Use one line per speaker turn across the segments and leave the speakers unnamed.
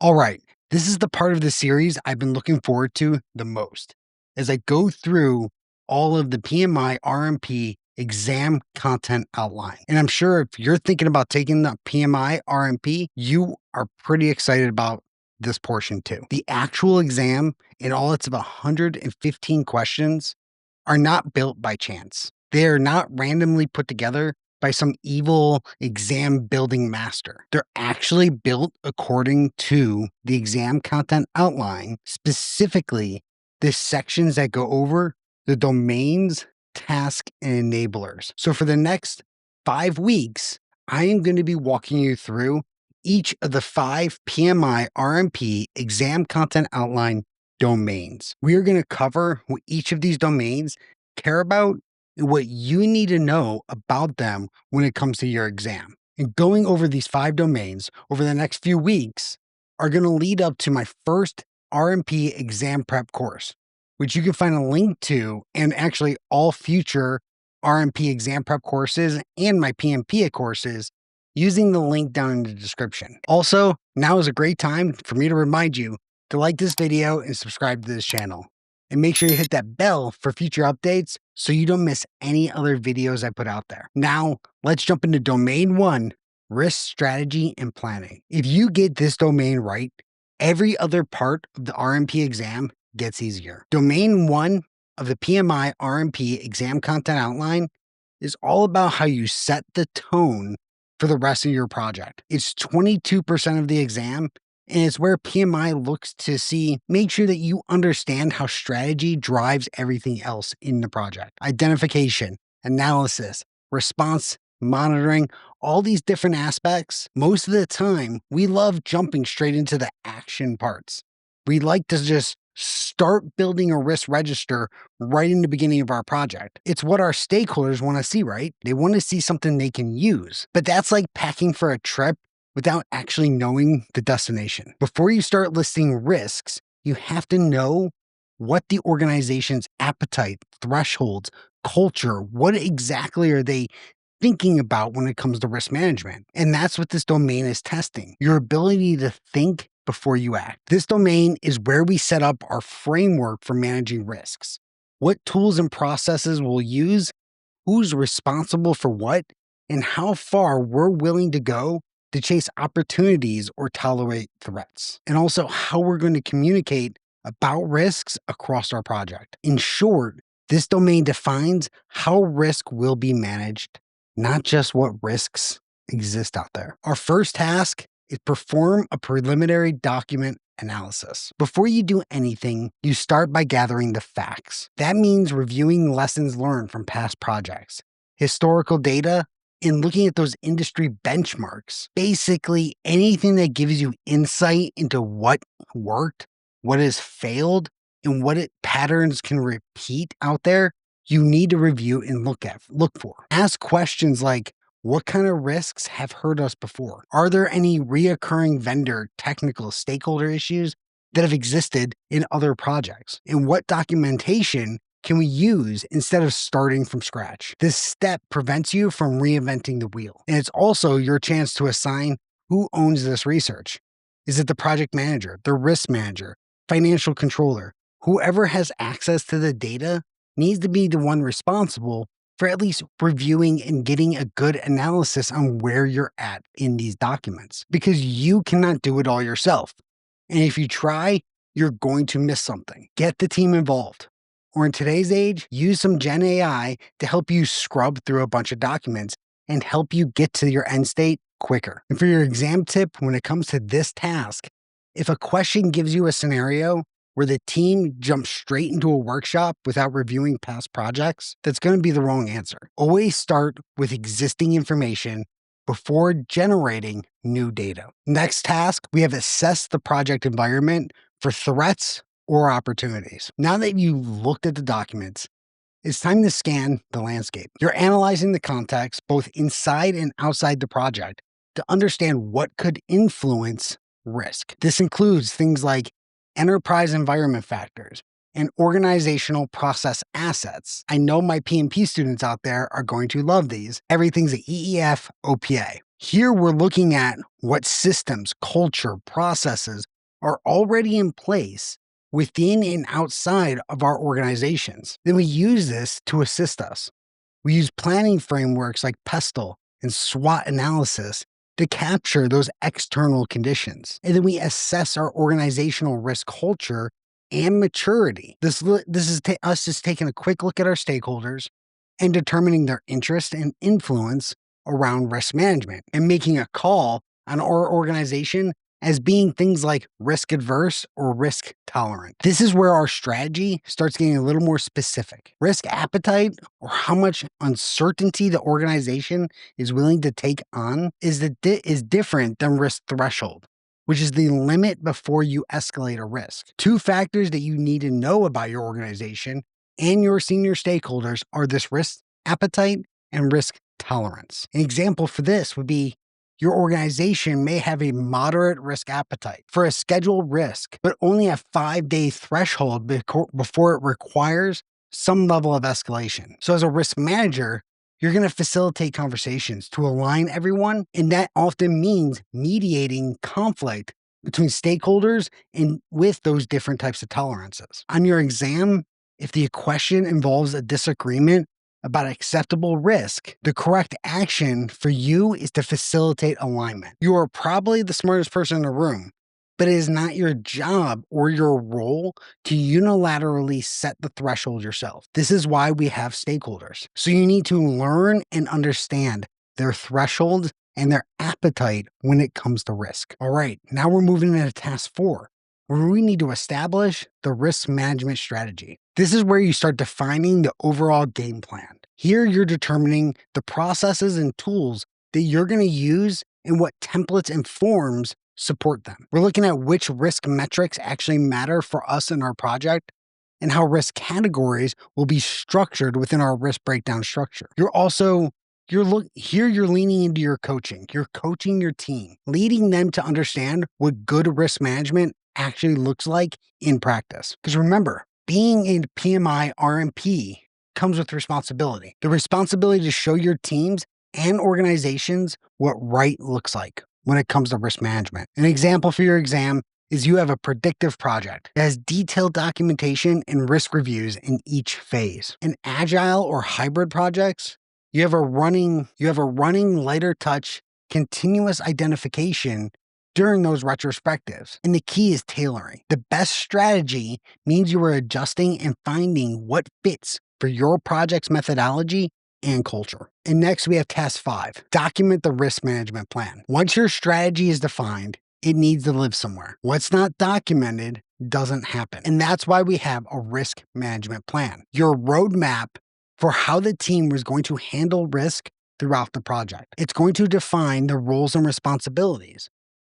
All right, this is the part of the series I've been looking forward to the most as I go through all of the PMI RMP exam content outline. And I'm sure if you're thinking about taking the PMI RMP, you are pretty excited about this portion too. The actual exam in all its of 115 questions are not built by chance. They are not randomly put together by some evil exam building master. They're actually built according to the exam content outline, specifically the sections that go over the domains, tasks, and enablers. So for the next 5 weeks, I am going to be walking you through each of the 5 PMI RMP exam content outline domains. We are going to cover what each of these domains care about and what you need to know about them when it comes to your exam. And going over these 5 domains over the next few weeks are going to lead up to my first RMP exam prep course, which you can find a link to, and actually all future RMP exam prep courses and my PMP courses using the link down in the description. Also, now is a great time for me to remind you to like this video and subscribe to this channel. And make sure you hit that bell for future updates so you don't miss any other videos I put out there. Now, let's jump into domain 1, risk strategy and planning. If you get this domain right, every other part of the RMP exam gets easier. Domain 1 of the PMI RMP exam content outline is all about how you set the tone for the rest of your project. It's 22% of the exam, and it's where PMI looks to make sure that you understand how strategy drives everything else in the project. Identification, analysis, response, monitoring, all these different aspects. Most of the time, we love jumping straight into the action parts. We like to just start building a risk register right in the beginning of our project. It's what our stakeholders want to see, right? They want to see something they can use. But that's like packing for a trip without actually knowing the destination. Before you start listing risks, you have to know what the organization's appetite, thresholds, culture, what exactly are they thinking about when it comes to risk management. And that's what this domain is testing, your ability to think before you act. This domain is where we set up our framework for managing risks. What tools and processes we'll use, who's responsible for what, and how far we're willing to go to chase opportunities or tolerate threats. And also how we're going to communicate about risks across our project. In short, this domain defines how risk will be managed, not just what risks exist out there. Our first task is perform a preliminary document analysis. Before you do anything, you start by gathering the facts. That means reviewing lessons learned from past projects, historical data, and looking at those industry benchmarks. Basically, anything that gives you insight into what worked, what has failed, and what patterns can repeat out there, you need to review and look for. Ask questions like, what kind of risks have hurt us before? Are there any reoccurring vendor technical stakeholder issues that have existed in other projects? And what documentation can we use instead of starting from scratch? This step prevents you from reinventing the wheel. And it's also your chance to assign who owns this research. Is it the project manager, the risk manager, financial controller? Whoever has access to the data needs to be the one responsible for at least reviewing and getting a good analysis on where you're at in these documents, because you cannot do it all yourself. And if you try, you're going to miss something. Get the team involved. Or in today's age, use some Gen AI to help you scrub through a bunch of documents and help you get to your end state quicker. And for your exam tip, when it comes to this task, if a question gives you a scenario where the team jumps straight into a workshop without reviewing past projects, that's going to be the wrong answer. Always start with existing information before generating new data. Next task, we have assessed the project environment for threats or opportunities. Now that you've looked at the documents, it's time to scan the landscape. You're analyzing the context, both inside and outside the project, to understand what could influence risk. This includes things like enterprise environment factors and organizational process assets. I know my PMP students out there are going to love these. Everything's an EEF OPA. Here we're looking at what systems, culture, processes, are already in place within and outside of our organizations. Then we use this to assist us. We use planning frameworks like PESTLE and SWOT analysis to capture those external conditions. And then we assess our organizational risk culture and maturity. This is us just taking a quick look at our stakeholders and determining their interest and influence around risk management and making a call on our organization as being things like risk adverse or risk tolerant. This is where our strategy starts getting a little more specific. Risk appetite, or how much uncertainty the organization is willing to take on, is different than risk threshold, which is the limit before you escalate a risk. Two factors that you need to know about your organization and your senior stakeholders are this risk appetite and risk tolerance. An example for this would be your organization may have a moderate risk appetite for a scheduled risk, but only a 5-day threshold before it requires some level of escalation. So as a risk manager, you're going to facilitate conversations to align everyone, and that often means mediating conflict between stakeholders and with those different types of tolerances. On your exam, if the question involves a disagreement about acceptable risk, the correct action for you is to facilitate alignment. You are probably the smartest person in the room, but it is not your job or your role to unilaterally set the threshold yourself. This is why we have stakeholders. So you need to learn and understand their thresholds and their appetite when it comes to risk. All right, now we're moving into task 4, where we need to establish the risk management strategy. This is where you start defining the overall game plan. Here, you're determining the processes and tools that you're going to use and what templates and forms support them. We're looking at which risk metrics actually matter for us in our project and how risk categories will be structured within our risk breakdown structure. You're leaning into your coaching. You're coaching your team, leading them to understand what good risk management actually looks like in practice. Because remember, being a PMI RMP comes with responsibility. The responsibility to show your teams and organizations what right looks like when it comes to risk management. An example for your exam is you have a predictive project that has detailed documentation and risk reviews in each phase. In agile or hybrid projects, you have a running lighter touch, continuous identification during those retrospectives. And the key is tailoring. The best strategy means you are adjusting and finding what fits for your project's methodology and culture. And next we have task 5, document the risk management plan. Once your strategy is defined, it needs to live somewhere. What's not documented doesn't happen. And that's why we have a risk management plan. Your roadmap for how the team was going to handle risk throughout the project. It's going to define the roles and responsibilities,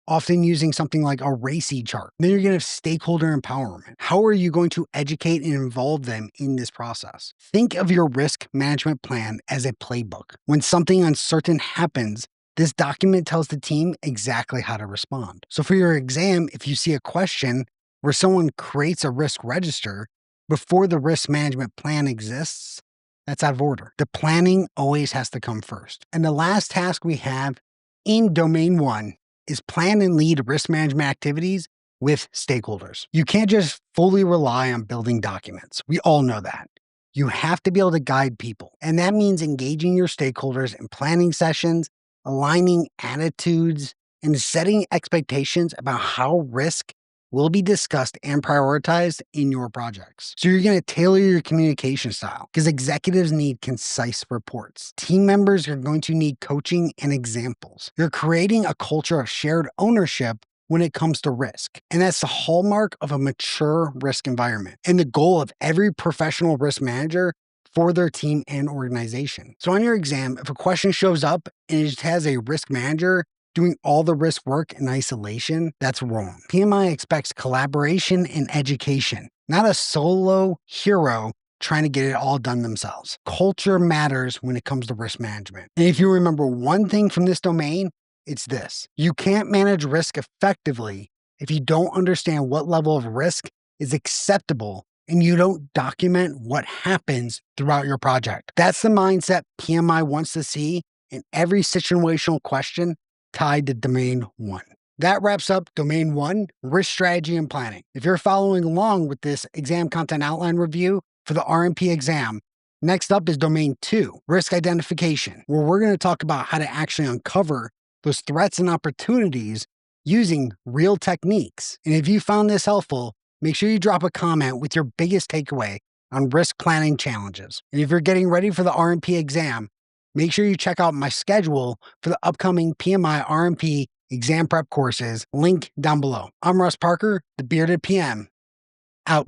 often using something like a RACI chart. Then you're going to have stakeholder empowerment. How are you going to educate and involve them in this process? Think of your risk management plan as a playbook. When something uncertain happens, this document tells the team exactly how to respond. So for your exam, if you see a question where someone creates a risk register before the risk management plan exists, that's out of order. The planning always has to come first. And the last task we have in domain 1 is plan and lead risk management activities with stakeholders. You can't just fully rely on building documents. We all know that. You have to be able to guide people. And that means engaging your stakeholders in planning sessions, aligning attitudes, and setting expectations about how risk will be discussed and prioritized in your projects. So you're going to tailor your communication style because executives need concise reports. Team members are going to need coaching and examples. You're creating a culture of shared ownership when it comes to risk. And that's the hallmark of a mature risk environment and the goal of every professional risk manager for their team and organization. So on your exam, if a question shows up and it just has a risk manager doing all the risk work in isolation, that's wrong. PMI expects collaboration and education, not a solo hero trying to get it all done themselves. Culture matters when it comes to risk management. And if you remember one thing from this domain, it's this. You can't manage risk effectively if you don't understand what level of risk is acceptable and you don't document what happens throughout your project. That's the mindset PMI wants to see in every situational question tied to domain 1. That wraps up Domain 1, Risk Strategy and Planning. If you're following along with this exam content outline review for the RMP exam, next up is Domain 2, Risk Identification, where we're going to talk about how to actually uncover those threats and opportunities using real techniques. And if you found this helpful, make sure you drop a comment with your biggest takeaway on risk planning challenges. And if you're getting ready for the RMP exam, make sure you check out my schedule for the upcoming PMI RMP exam prep courses, link down below. I'm Russ Parker, the Bearded PM, out.